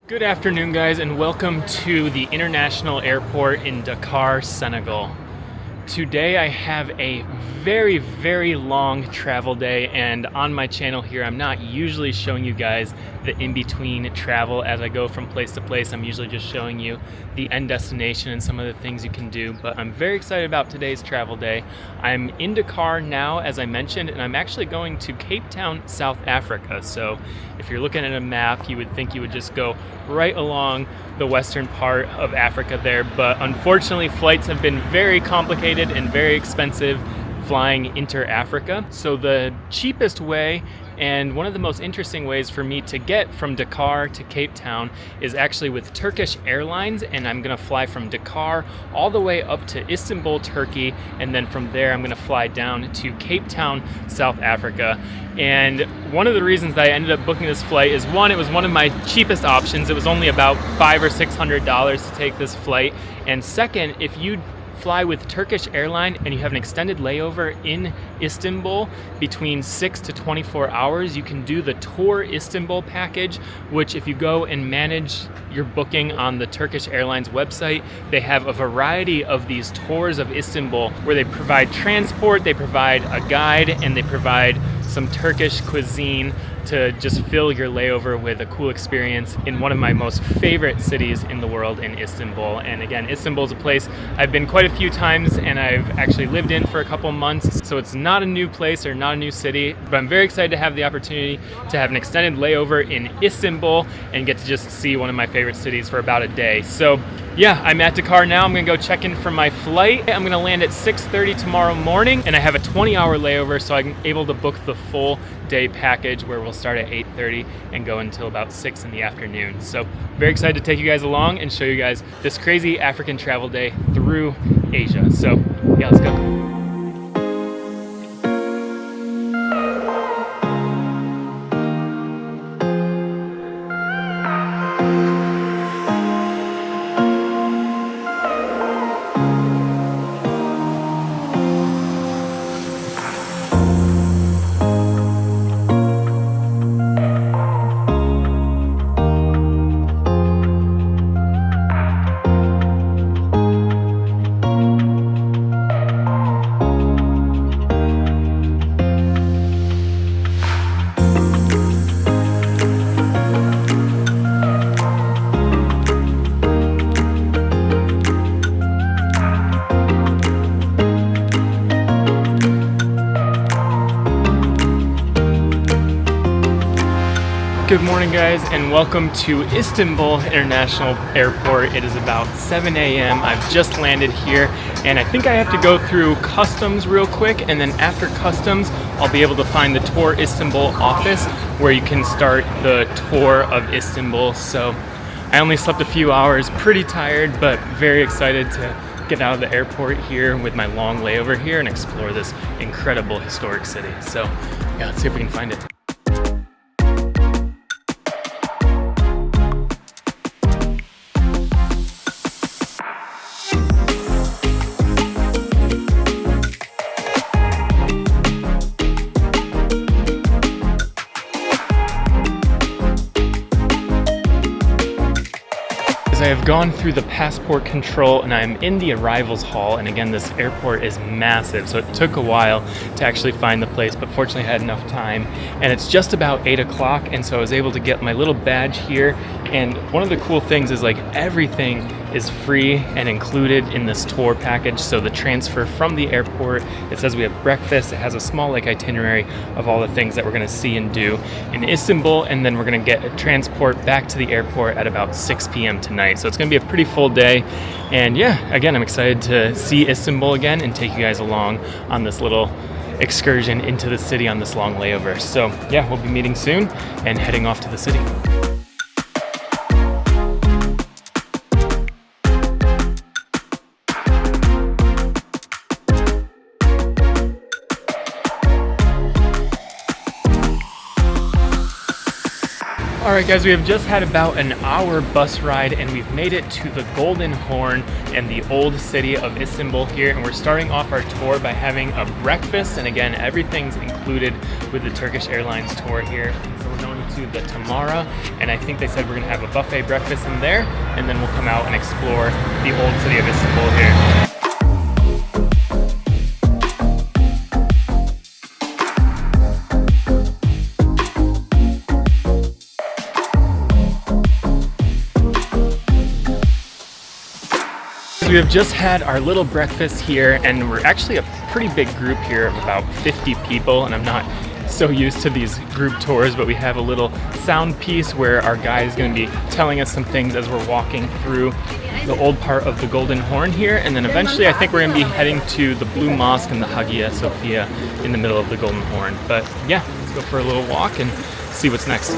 Good afternoon, guys, and welcome to the International Airport in Dakar, Senegal. Today I have a very long travel day, and on my channel here I'm not usually showing you guys the in-between travel as I go from place to place. I'm usually just showing you the end destination and some of the things you can do, but I'm very excited about today's travel day. I'm in Dakar now, as I mentioned, and I'm actually going to Cape Town, South Africa. So if you're looking at a map, you would think you would just go right along the western part of Africa there, but unfortunately flights have been very complicated and very expensive flying inter-Africa. So the cheapest way and one of the most interesting ways for me to get from Dakar to Cape Town is actually with Turkish Airlines, and I'm gonna fly from Dakar all the way up to Istanbul, Turkey, and then from there I'm gonna fly down to Cape Town, South Africa. And one of the reasons that I ended up booking this flight is, one, it was one of my cheapest options. It was only about $500 or $600 to take this flight. And second, if you fly with Turkish Airlines and you have an extended layover in Istanbul between 6 to 24 hours, you can do the TourIstanbul package, which if you go and manage your booking on the Turkish Airlines website, they have a variety of these tours of Istanbul where they provide transport, they provide a guide, and they provide some Turkish cuisine to just fill your layover with a cool experience in one of my most favorite cities in the world, in Istanbul. And again, Istanbul is a place I've been quite a few times and I've actually lived in for a couple months, so it's not a new place or not a new city, but I'm very excited to have the opportunity to have an extended layover in Istanbul and get to just see one of my favorite cities for about a day. So yeah, I'm at Dakar now. I'm gonna go check in for my flight. I'm gonna land at 6:30 tomorrow morning, and I have a 20-hour layover, so I'm able to book the full day package where we'll start at 8:30 and go until about 6 in the afternoon. So very excited to take you guys along and show you guys this crazy African travel day through Asia. So yeah, let's go. Good morning, guys, and welcome to Istanbul International Airport. It is about 7 a.m. I've just landed here, and I think I have to go through customs real quick, and then after customs, I'll be able to find the TourIstanbul office where you can start the tour of Istanbul. So I only slept a few hours, pretty tired, but very excited to get out of the airport here with my long layover here and explore this incredible historic city. So yeah, let's see if we can find it. I have gone through the passport control and I'm in the arrivals hall, and again, this airport is massive, so it took a while to actually find the place, but fortunately I had enough time, and it's just about 8 o'clock, and so I was able to get my little badge here. And one of the cool things is, like, everything is free and included in this tour package. So the transfer from the airport, it says we have breakfast, it has a small like itinerary of all the things that we're gonna see and do in Istanbul, and then we're gonna get a transport back to the airport at about 6 p.m. tonight. So it's gonna be a pretty full day, and yeah, again, I'm excited to see Istanbul again and take you guys along on this little excursion into the city on this long layover. So yeah, we'll be meeting soon and heading off to the city. Alright guys, we have just had about an hour bus ride and we've made it to the Golden Horn and the old city of Istanbul here, and we're starting off our tour by having a breakfast, and again, everything's included with the Turkish Airlines tour here. So we're going to the Tamara, and I think they said we're gonna have a buffet breakfast in there, and then we'll come out and explore the old city of Istanbul here. We have just had our little breakfast here, and we're actually a pretty big group here of about 50 people, and I'm not so used to these group tours, but we have a little sound piece where our guide is going to be telling us some things as we're walking through the old part of the Golden Horn here, and then eventually I think we're going to be heading to the Blue Mosque and the Hagia Sophia in the middle of the Golden Horn. But yeah, let's go for a little walk and see what's next.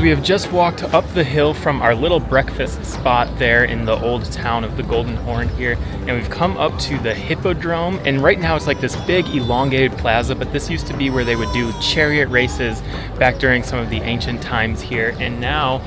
We have just walked up the hill from our little breakfast spot there in the old town of the Golden Horn here, and we've come up to the Hippodrome, and right now it's like this big elongated plaza, but this used to be where they would do chariot races back during some of the ancient times here, and now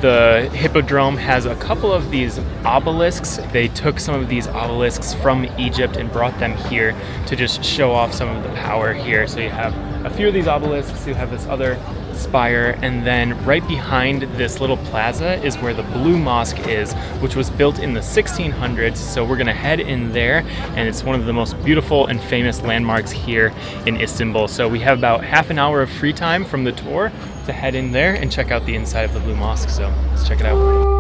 the Hippodrome has a couple of these obelisks. They took some of these obelisks from Egypt and brought them here to just show off some of the power here. So you have a few of these obelisks, you have this other spire, and then right behind this little plaza is where the Blue Mosque is, which was built in the 1600s. So we're gonna head in there, and it's one of the most beautiful and famous landmarks here in Istanbul. So we have about half an hour of free time from the tour to head in there and check out the inside of the Blue Mosque. So let's check it out.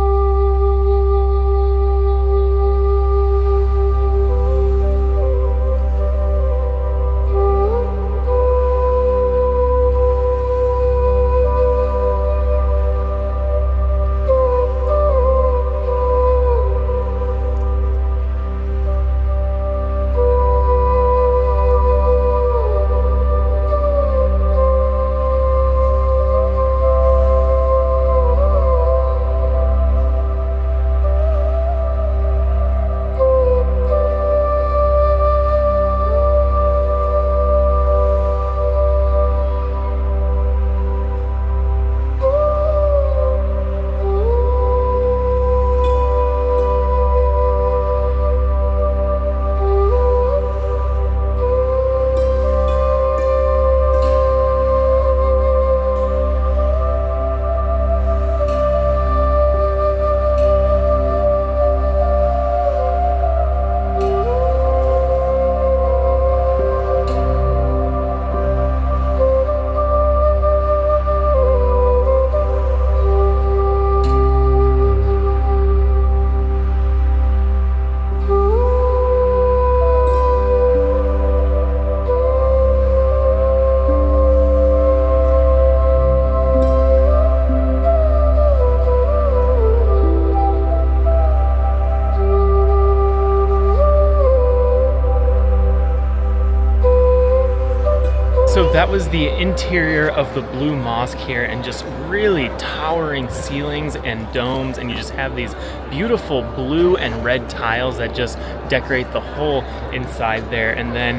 So that was the interior of the Blue Mosque here, and just really towering ceilings and domes, and you just have these beautiful blue and red tiles that just decorate the whole inside there. And then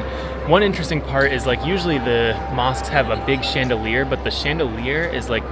one interesting part is, like, usually the mosques have a big chandelier, but the chandelier is like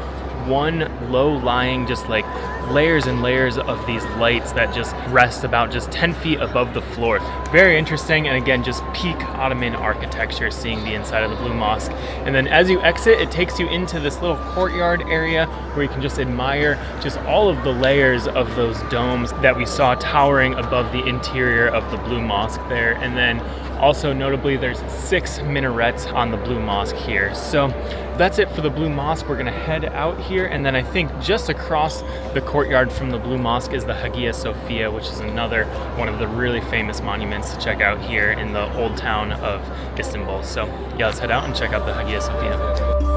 one low-lying, just like layers and layers of these lights that just rest about just 10 feet above the floor. Very interesting, and again, just peak Ottoman architecture, seeing the inside of the Blue Mosque. And then as you exit, it takes you into this little courtyard area where you can just admire just all of the layers of those domes that we saw towering above the interior of the Blue Mosque there. And then also notably, there's 6 minarets on the Blue Mosque here. So that's it for the Blue Mosque. We're gonna head out here, and then I think just across the courtyard from the Blue Mosque is the Hagia Sophia, which is another one of the really famous monuments to check out here in the old town of Istanbul. So yeah, let's head out and check out the Hagia Sophia.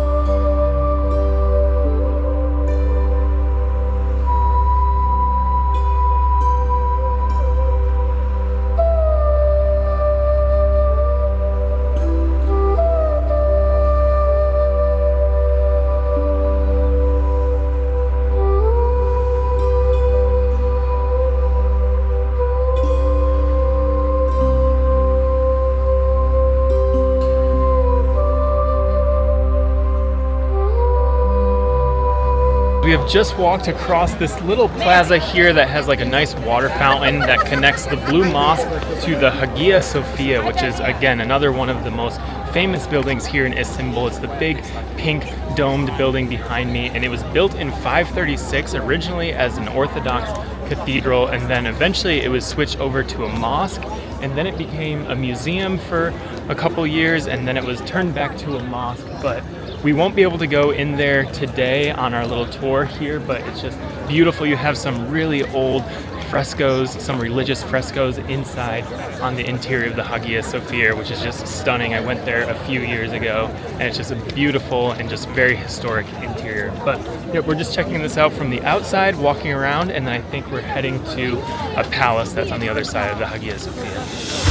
we have just walked across this little plaza here that has like a nice water fountain that connects the Blue Mosque to the Hagia Sophia, which is again another one of the most famous buildings here in Istanbul. It's the big pink domed building behind me, and it was built in 536 originally as an Orthodox cathedral, and then eventually it was switched over to a mosque, and then it became a museum for a couple years, and then it was turned back to a mosque. But we won't be able to go in there today on our little tour here, but it's just beautiful. You have some really old frescoes, some religious frescoes inside on the interior of the Hagia Sophia, which is just stunning. I went there a few years ago, and it's just a beautiful and just very historic interior. But yeah, we're just checking this out from the outside, walking around, and then I think we're heading to a palace that's on the other side of the Hagia Sophia.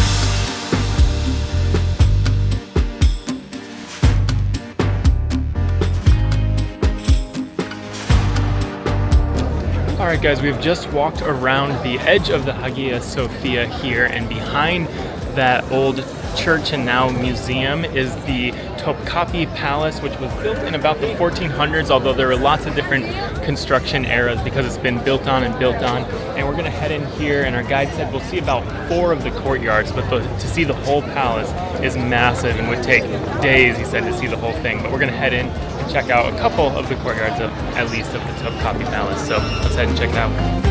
Alright guys, we've just walked around the edge of the Hagia Sophia here, and behind that old church and now museum is the Topkapi Palace, which was built in about the 1400s, although there are lots of different construction eras because it's been built on and built on. And we're going to head in here, and our guide said we'll see about 4 of the courtyards, but to see the whole palace is massive and would take days, he said, to see the whole thing. But we're going to head in and check out a couple of the courtyards, at least of the Topkapi Palace. So let's head and check it out.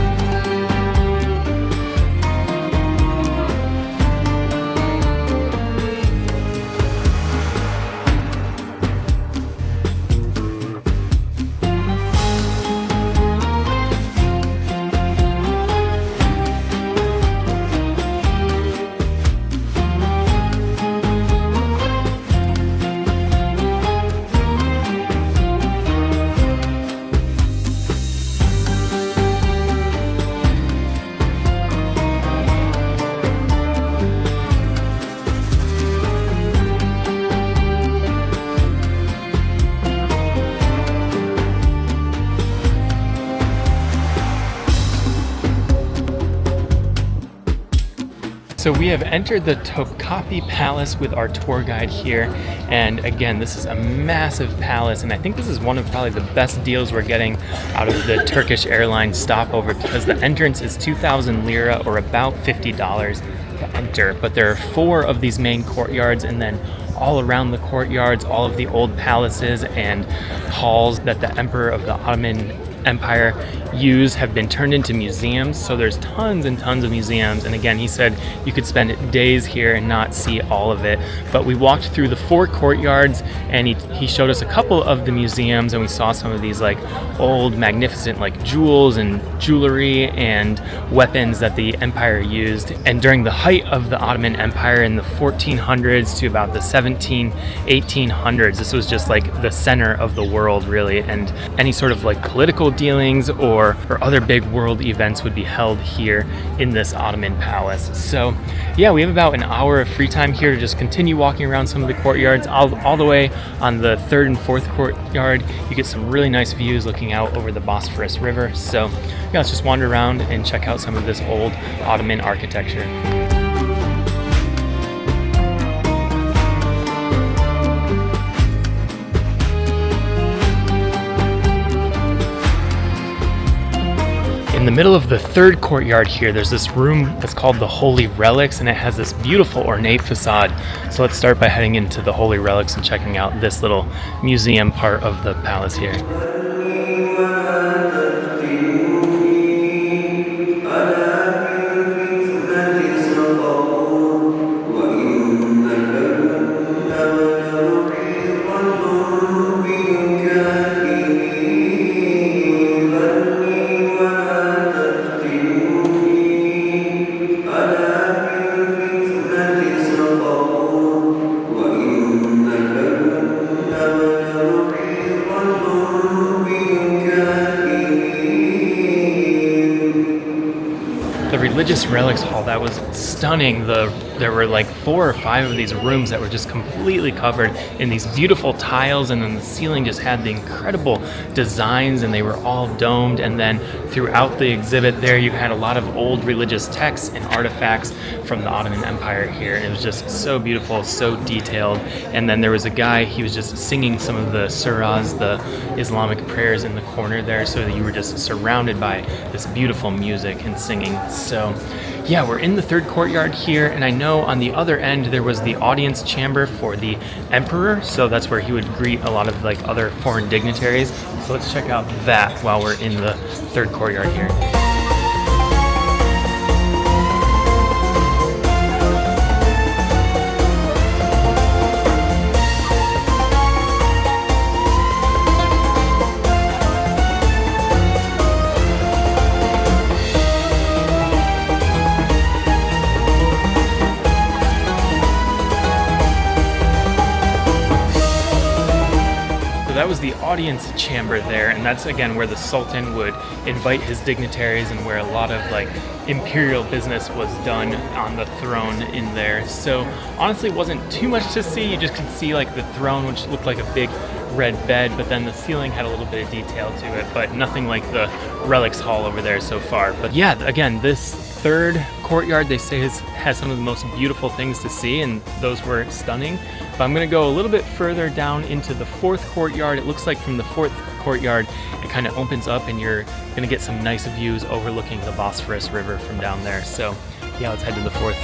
So we have entered the Topkapi Palace with our tour guide here, and again, this is a massive palace, and I think this is one of probably the best deals we're getting out of the Turkish Airlines stopover, because the entrance is 2,000 lira, or about $50 to enter, but there are 4 of these main courtyards, and then all around the courtyards, all of the old palaces and halls that the Emperor of the Ottoman Empire used have been turned into museums. So there's tons and tons of museums, and again, he said you could spend days here and not see all of it. But we walked through the 4 courtyards, and he showed us a couple of the museums, and we saw some of these like old magnificent like jewels and jewelry and weapons that the empire used. And during the height of the Ottoman Empire in the 1400s to about the 1800s, this was just like the center of the world, really, and any sort of like political dealings or other big world events would be held here in this Ottoman palace. So yeah, we have about an hour of free time here to just continue walking around some of the courtyards. All the way on the 3rd and 4th courtyard, you get some really nice views looking out over the Bosphorus River. So yeah, let's just wander around and check out some of this old Ottoman architecture. In the middle of the 3rd courtyard here, there's this room that's called the Holy Relics, and it has this beautiful ornate facade. So let's start by heading into the Holy Relics and checking out this little museum part of the palace here. The religious relics hall, that was stunning. The there were like 4 or 5 of these rooms that were just completely covered in these beautiful tiles, and then the ceiling just had the incredible designs, and they were all domed. And then throughout the exhibit there, you had a lot of old religious texts and artifacts from the Ottoman Empire here. It was just so beautiful, so detailed. And then there was a guy, he was just singing some of the surahs, the Islamic prayers in the corner there, so that you were just surrounded by this beautiful music and singing. So yeah, we're in the third courtyard here, and I know on the other end there was the audience chamber for the emperor, so that's where he would greet a lot of like other foreign dignitaries. So let's check out that while we're in the third courtyard here. That was the audience chamber there, and that's again where the Sultan would invite his dignitaries and where a lot of like imperial business was done on the throne in there. So honestly, it wasn't too much to see. You just could see like the throne, which looked like a big red bed, but then the ceiling had a little bit of detail to it, but nothing like the relics hall over there so far. But yeah, again, this third courtyard they say has some of the most beautiful things to see, and those were stunning. But I'm gonna go a little bit further down into the fourth courtyard. It looks like from the fourth courtyard it kind of opens up and you're gonna get some nice views overlooking the Bosphorus River from down there. So yeah, let's head to the fourth.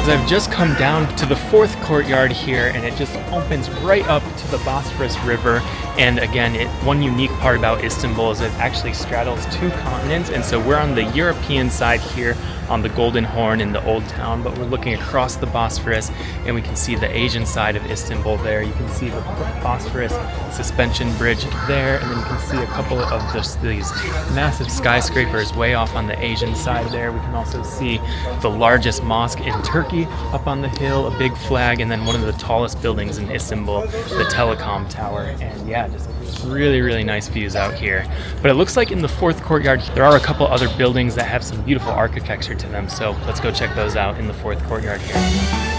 I've just come down to the fourth courtyard here, and it just opens right up to the Bosphorus River. And again, one unique part about Istanbul is it actually straddles 2 continents, and so we're on the European side here on the Golden Horn in the Old Town, but we're looking across the Bosphorus and we can see the Asian side of Istanbul there. You can see the Bosphorus suspension bridge there, and then you can see a couple of these massive skyscrapers way off on the Asian side there. We can also see the largest mosque in Turkey up on the hill, a big flag, and then one of the tallest buildings in Istanbul, the Telecom Tower. And yeah, just really, really nice views out here. But it looks like in the fourth courtyard, there are a couple other buildings that have some beautiful architecture to them. So let's go check those out in the fourth courtyard here.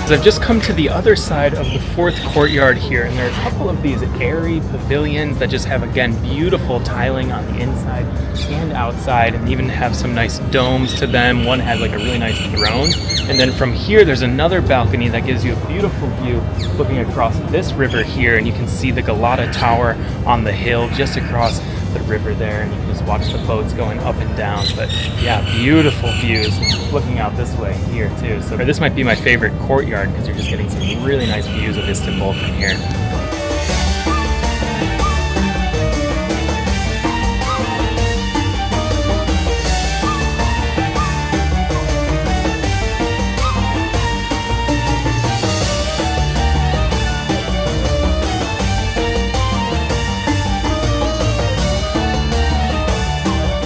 I've just come to the other side of the fourth courtyard here, and there are a couple of these airy pavilions that just have, again, beautiful tiling on the inside and outside, and even have some nice domes to them. One has like a really nice throne, and then from here there's another balcony that gives you a beautiful view looking across this river here, and you can see the Galata Tower on the hill just across the river there, and you can just watch the boats going up and down. But yeah, beautiful views looking out this way here too. So this might be my favorite courtyard because you're just getting some really nice views of Istanbul from here.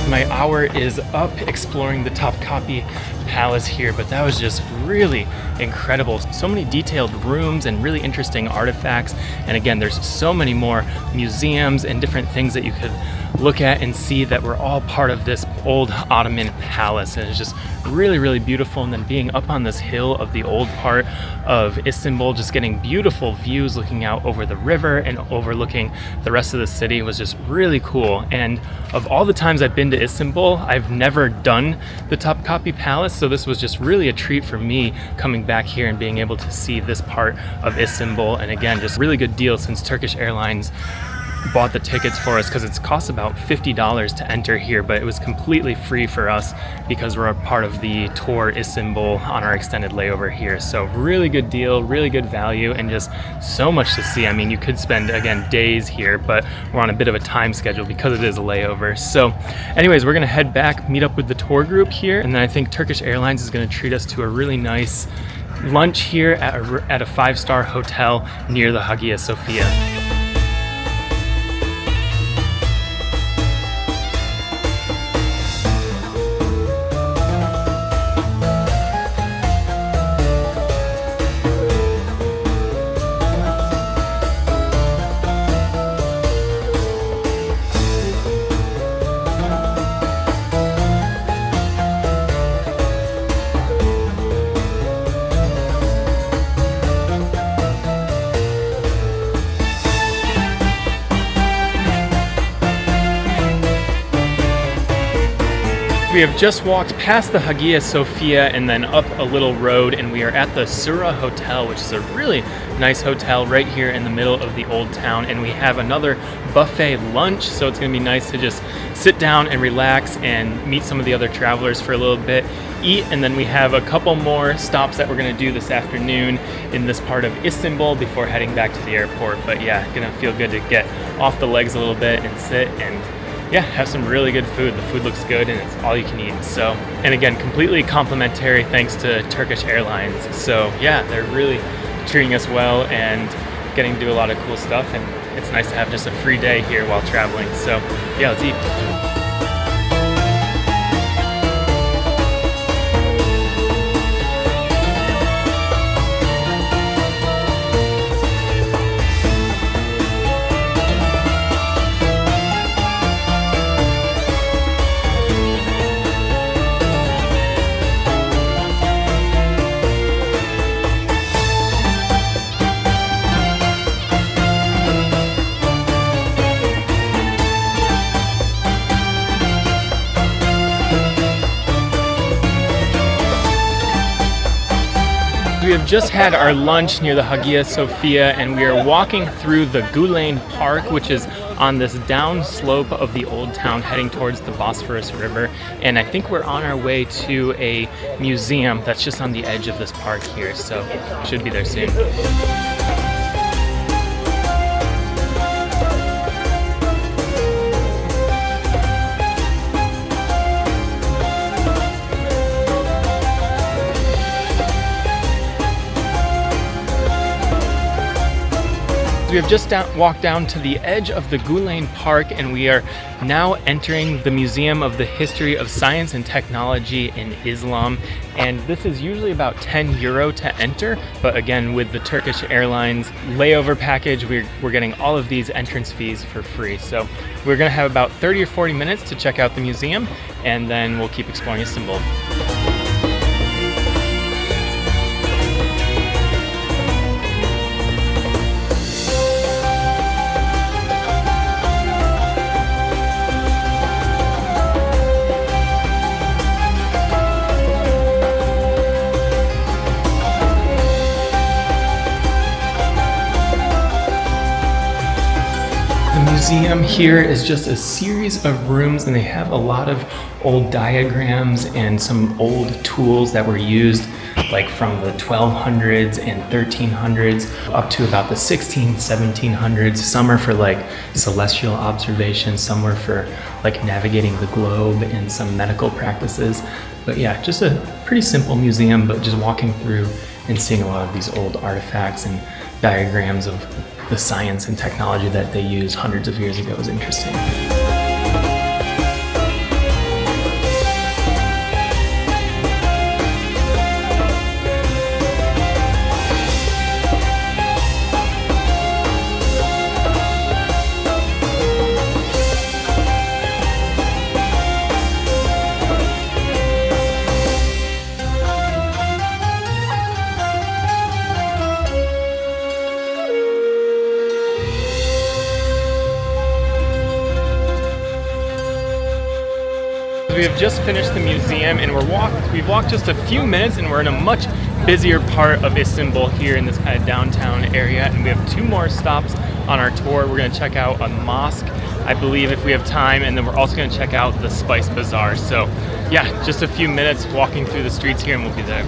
My hour is up exploring the Topkapi Palace here, but that was just really incredible. So many detailed rooms and really interesting artifacts. And again, there's so many more museums and different things that you could look at and see that were all part of this old Ottoman palace. And it's just really, really beautiful. And then being up on this hill of the old part of Istanbul, just getting beautiful views looking out over the river and overlooking the rest of the city was just really cool. And of all the times I've been to Istanbul, I've never done the Topkapi Palace, so this was just really a treat for me coming back here and being able to see this part of Istanbul. And again, just really good deal since Turkish Airlines bought the tickets for us because it costs about $50 to enter here, but it was completely free for us because we're a part of the Tour Istanbul on our extended layover here. So really good deal, really good value, and just so much to see. I mean, you could spend, again, days here, but we're on a bit of a time schedule because it is a layover. So anyways, we're gonna head back, meet up with the tour group here, and then I think Turkish Airlines is gonna treat us to a really nice lunch here at a 5-star hotel near the Hagia Sophia. We have just walked past the Hagia Sophia and then up a little road, and we are at the Sura Hotel, which is a really nice hotel right here in the middle of the old town. And we have another buffet lunch, so it's gonna be nice to just sit down and relax and meet some of the other travelers for a little bit, eat, and then we have a couple more stops that we're gonna do this afternoon in this part of Istanbul before heading back to the airport. But yeah, gonna feel good to get off the legs a little bit and sit and yeah, have some really good food. The food looks good and it's all you can eat. So, and again, completely complimentary thanks to Turkish Airlines. So yeah, they're really treating us well and getting to do a lot of cool stuff. And it's nice to have just a free day here while traveling. So yeah, let's eat. We have just had our lunch near the Hagia Sophia, and we are walking through the Gülen Park, which is on this down slope of the old town heading towards the Bosphorus River. And I think we're on our way to a museum that's just on the edge of this park here, so should be there soon. We have just walked down to the edge of the Gülen Park, and we are now entering the Museum of the History of Science and Technology in Islam. And this is usually about €10 to enter, but again, with the Turkish Airlines layover package, we're getting all of these entrance fees for free. So we're gonna have about 30 or 40 minutes to check out the museum, and then we'll keep exploring Istanbul. The museum here is just a series of rooms, and they have a lot of old diagrams and some old tools that were used like from the 1200s and 1300s up to about the 1700s. Some are for like celestial observations, some were for like navigating the globe, and some medical practices. But yeah, just a pretty simple museum, but just walking through and seeing a lot of these old artifacts and diagrams of the science and technology that they used hundreds of years ago is interesting. We have just finished the museum, and we've walked just a few minutes, and we're in a much busier part of Istanbul here in this kind of downtown area, and we have two more stops on our tour. We're gonna check out a mosque, I believe, if we have time, and then we're also gonna check out the spice bazaar. So yeah, just a few minutes walking through the streets here and we'll be there.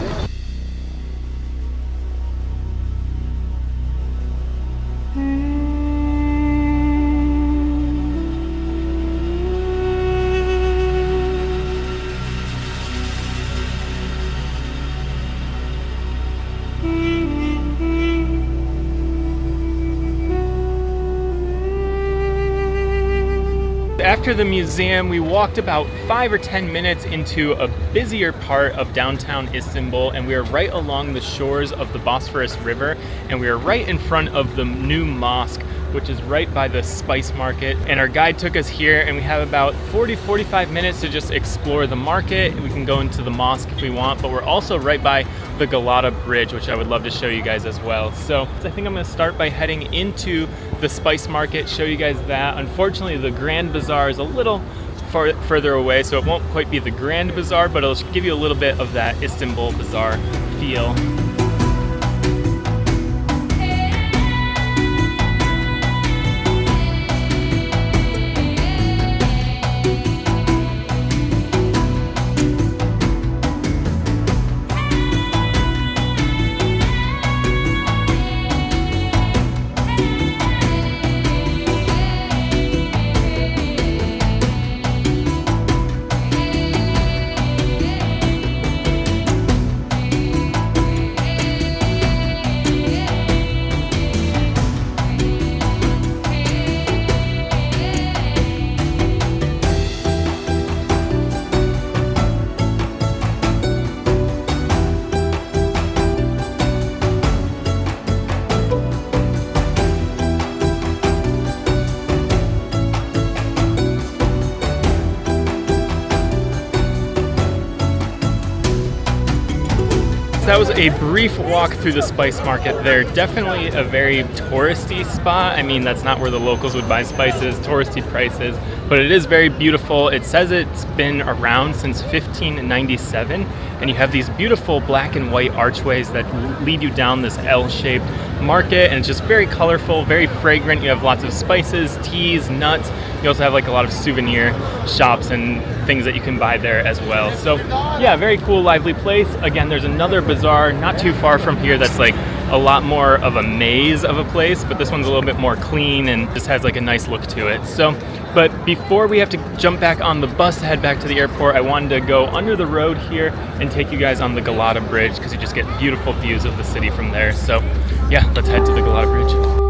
After the museum, we walked about 5 or 10 minutes into a busier part of downtown Istanbul, and we are right along the shores of the Bosphorus River, and we are right in front of the new mosque, which is right by the spice market. And our guide took us here, and we have about 45 minutes to just explore the market. We can go into the mosque if we want, but we're also right by the Galata Bridge, which I would love to show you guys as well. So I think I'm gonna start by heading into the spice market, show you guys that. Unfortunately, the Grand Bazaar is a little further away, so it won't quite be the Grand Bazaar, but it'll give you a little bit of that Istanbul Bazaar feel. That was a brief walk through the spice market there. Definitely a very touristy spot. I mean, that's not where the locals would buy spices, touristy prices, but it is very beautiful. It says it's been around since 1597, and you have these beautiful black and white archways that lead you down this L-shaped market, and it's just very colorful, very fragrant. You have lots of spices, teas, nuts. You also have like a lot of souvenir shops and things that you can buy there as well. So yeah, very cool, lively place. Again, there's another bazaar not too far from here that's like a lot more of a maze of a place, but this one's a little bit more clean and just has like a nice look to it. So, but before we have to jump back on the bus to head back to the airport, I wanted to go under the road here and take you guys on the Galata Bridge, because you just get beautiful views of the city from there. So yeah, let's head to the Galata Bridge.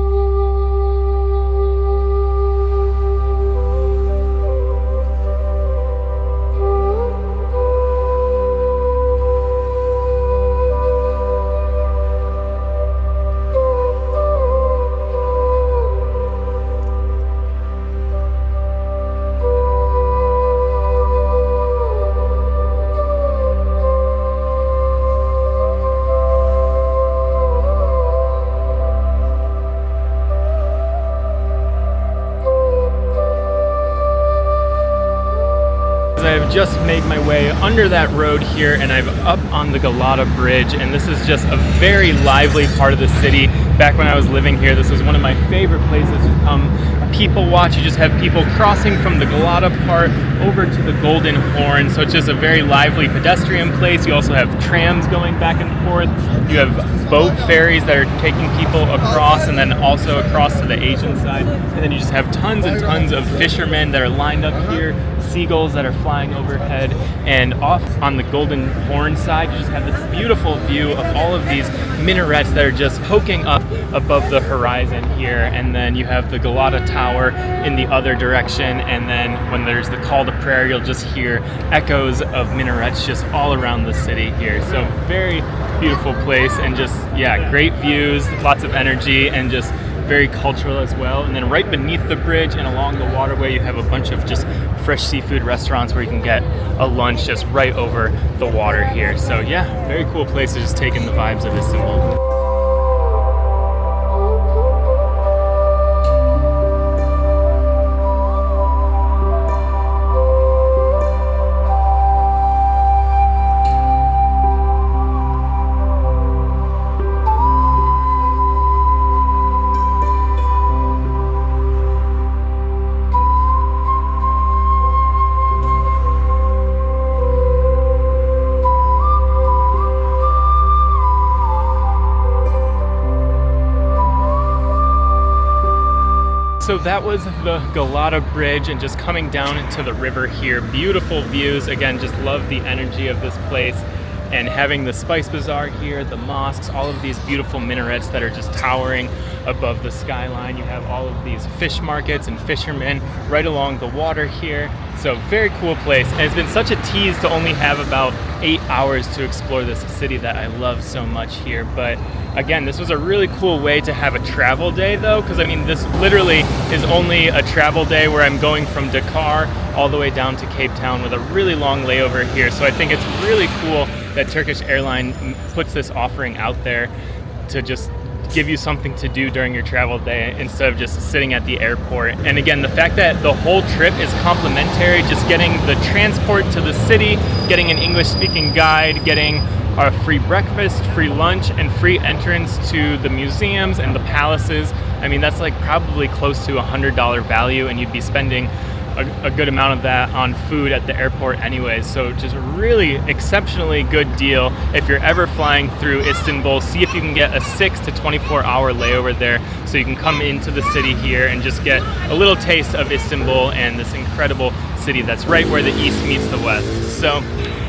I've just made my way under that road here, and I'm up on the Galata Bridge, and this is just a very lively part of the city. Back when I was living here, this was one of my favorite places to come people watch. You just have people crossing from the Galata part over to the Golden Horn, so it's just a very lively pedestrian place. You also have trams going back and forth. You have boat ferries that are taking people across, and then also across to the Asian side. And then you just have tons and tons of fishermen that are lined up here, seagulls that are flying overhead, and off on the Golden Horn side, you just have this beautiful view of all of these minarets that are just poking up above the horizon here. And then you have the Galata Tower in the other direction, and then when there's the call to prayer, you'll just hear echoes of minarets just all around the city here. So very beautiful place, and just, yeah, great views, lots of energy, and just very cultural as well. And then right beneath the bridge and along the waterway, you have a bunch of just fresh seafood restaurants where you can get a lunch just right over the water here. So yeah, very cool place to just take in the vibes of Istanbul. So that was the Galata Bridge, and just coming down into the river here. Beautiful views. Again, just love the energy of this place. And having the Spice Bazaar here, the mosques, all of these beautiful minarets that are just towering above the skyline. You have all of these fish markets and fishermen right along the water here. So very cool place. And it's been such a tease to only have about 8 hours to explore this city that I love so much here. But again, this was a really cool way to have a travel day though, because I mean, this literally is only a travel day where I'm going from Dakar all the way down to Cape Town with a really long layover here. So I think it's really cool that Turkish Airlines puts this offering out there to just give you something to do during your travel day instead of just sitting at the airport. And again, the fact that the whole trip is complimentary, just getting the transport to the city, getting an English-speaking guide, getting a free breakfast, free lunch, and free entrance to the museums and the palaces. I mean, that's like probably close to $100 value, and you'd be spending a good amount of that on food at the airport anyways. So just a really exceptionally good deal. If you're ever flying through Istanbul, see if you can get a 6 to 24 hour layover there so you can come into the city here and just get a little taste of Istanbul and this incredible city that's right where the east meets the west. So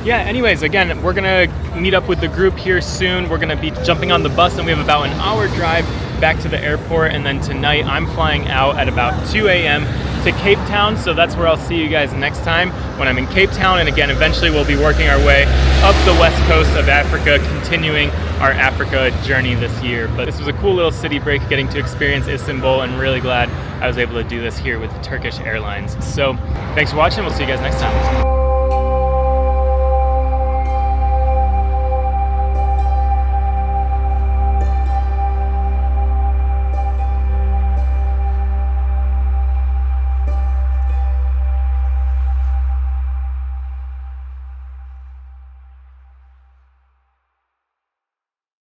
yeah, anyways, again, we're gonna meet up with the group here soon. We're gonna be jumping on the bus, and we have about an hour drive back to the airport, and then tonight I'm flying out at about 2 a.m. to Cape Town, so that's where I'll see you guys next time when I'm in Cape Town. And again, eventually we'll be working our way up the west coast of Africa, continuing our Africa journey this year. But this was a cool little city break, getting to experience Istanbul, and really glad I was able to do this here with Turkish Airlines. So thanks for watching. We'll see you guys next time.